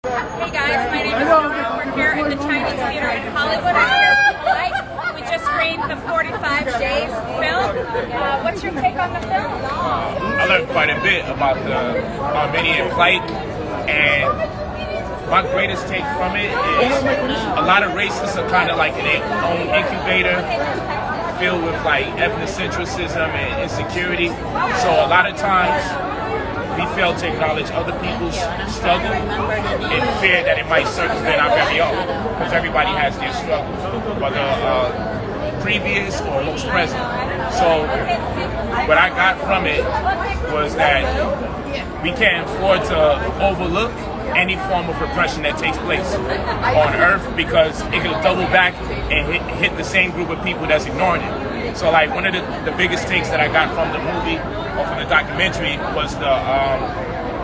Hey guys, my name is Nora. We're here at the Chinese Theater in Hollywood. I'm here with Polight. We just screened the 45 Days film. What's your take on the film? I learned quite a bit about the Armenian plight, and my greatest take from it is a lot of races are kind of like in their own incubator, filled with like ethnocentrism and insecurity. So a lot of times we fail to acknowledge other people's struggle in fear that it might circumvent our very own, because everybody has their struggles, whether previous or most present. So what I got from it was that we can't afford to overlook any form of repression that takes place on Earth, because it could double back and hit the same group of people that's ignoring it. So like one of the biggest takes that I got from the movie or from the documentary was the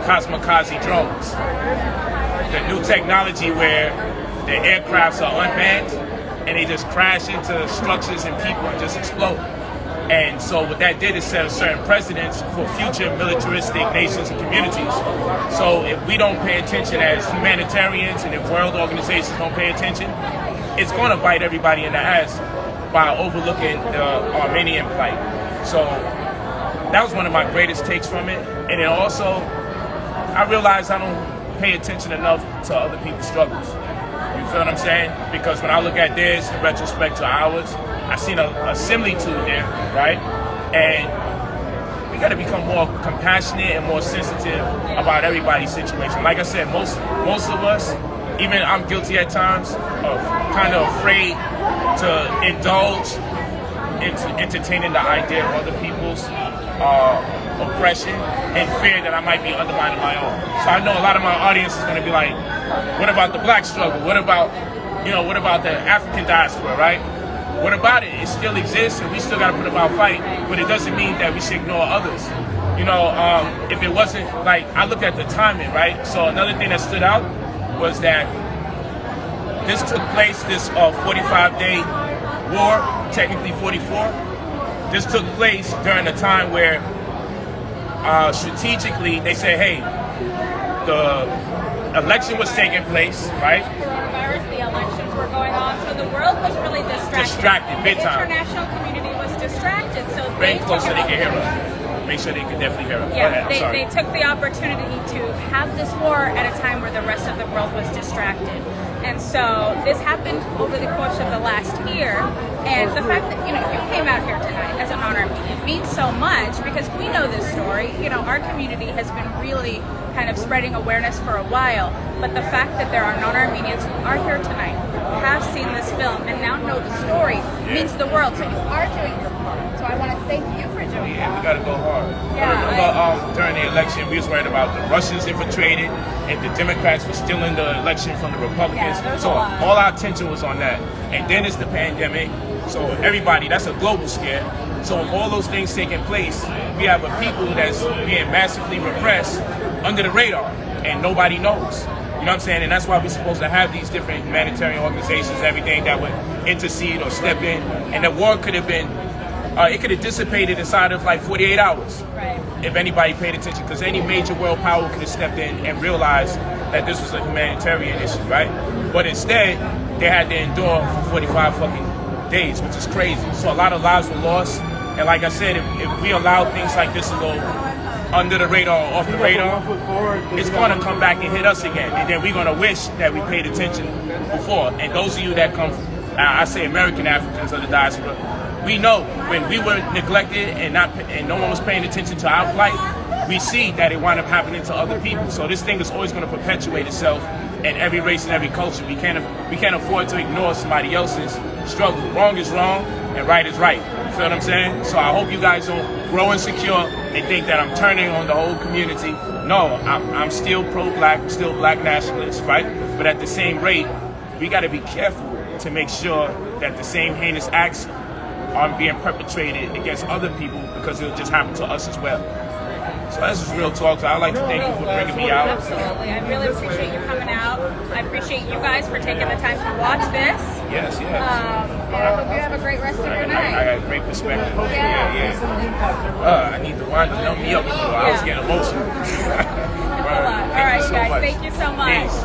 kamikaze drones. The new technology where the aircrafts are unmanned and they just crash into structures and people and just explode. And so what that did is set a certain precedence for future militaristic nations and communities. So if we don't pay attention as humanitarians, and if world organizations don't pay attention, it's going to bite everybody in the ass by overlooking the Armenian plight. So that was one of my greatest takes from it. And then also, I realized I don't pay attention enough to other people's struggles. You feel what I'm saying? Because when I look at theirs in retrospect to ours, I seen a similitude there, right? And we got to become more compassionate and more sensitive about everybody's situation. Like I said, most of us, even I'm guilty at times of kind of afraid to indulge into entertaining the idea of other people's oppression and fear that I might be undermining my own. So I know a lot of my audience is going to be like, what about the black struggle? What about the African diaspora, right? What about it? It still exists, and we still got to put up our fight, but it doesn't mean that we should ignore others. You know, if it wasn't, like, I looked at the timing, right? So another thing that stood out was that this took place, this 45-day war, technically 44. This took place during a time where strategically they said, hey, the election was taking place, right? The elections were going on, so the world was really distracted. Big time. The international community was distracted, so very close so they can hear us. Make sure they can definitely hear us. Yeah, they took the opportunity to have this war at a time where the rest of the world was distracted. And so this happened over the course of the last year, and the fact that, you came out here tonight as a non-Armenian means so much, because we know this story. Our community has been really kind of spreading awareness for a while, but the fact that there are non-Armenians who are here tonight, have seen this film, and now know the story means the world. So you are doing your part. So I want to thank you for doing that. We got to go hard. Yeah, I remember during the election, we was worried about the Russians infiltrated, and the Democrats were stealing the election from the Republicans. So all our attention was on that. And then it's the pandemic. So everybody, that's a global scare. So with all those things taking place, we have a people that's being massively repressed under the radar, and nobody knows. You know what I'm saying? And that's why we're supposed to have these different humanitarian organizations, everything that would intercede or step in. And the war could have been, it could have dissipated inside of like 48 hours. Right. If anybody paid attention, because any major world power could have stepped in and realized that this was a humanitarian issue, right? But instead, they had to endure for 45 fucking days, which is crazy. So a lot of lives were lost. And like I said, if we allow things like this to go under the radar, off the radar, it's going to come back and hit us again. And then we're going to wish that we paid attention before. And those of you that come from, I say American Africans of the diaspora, we know when we were neglected and no one was paying attention to our plight, we see that it wound up happening to other people. So this thing is always going to perpetuate itself in every race and every culture. We can't afford to ignore somebody else's struggle. Wrong is wrong and right is right. You feel what I'm saying? So I hope you guys don't grow insecure and think that I'm turning on the whole community. No, I'm still pro-black, I'm still black nationalist, right? But at the same rate, we got to be careful to make sure that the same heinous acts aren't being perpetrated against other people, because it'll just happen to us as well. So this is real talk. So I'd like to thank you for bringing me out. Absolutely. I really appreciate you coming out. I appreciate you guys for taking the time to watch this. Yes. And I hope you have a great rest of your night. I got a great perspective. Yeah. I need the wine to numb me up. I was getting emotional. All right, you guys. Thank you so much. Peace.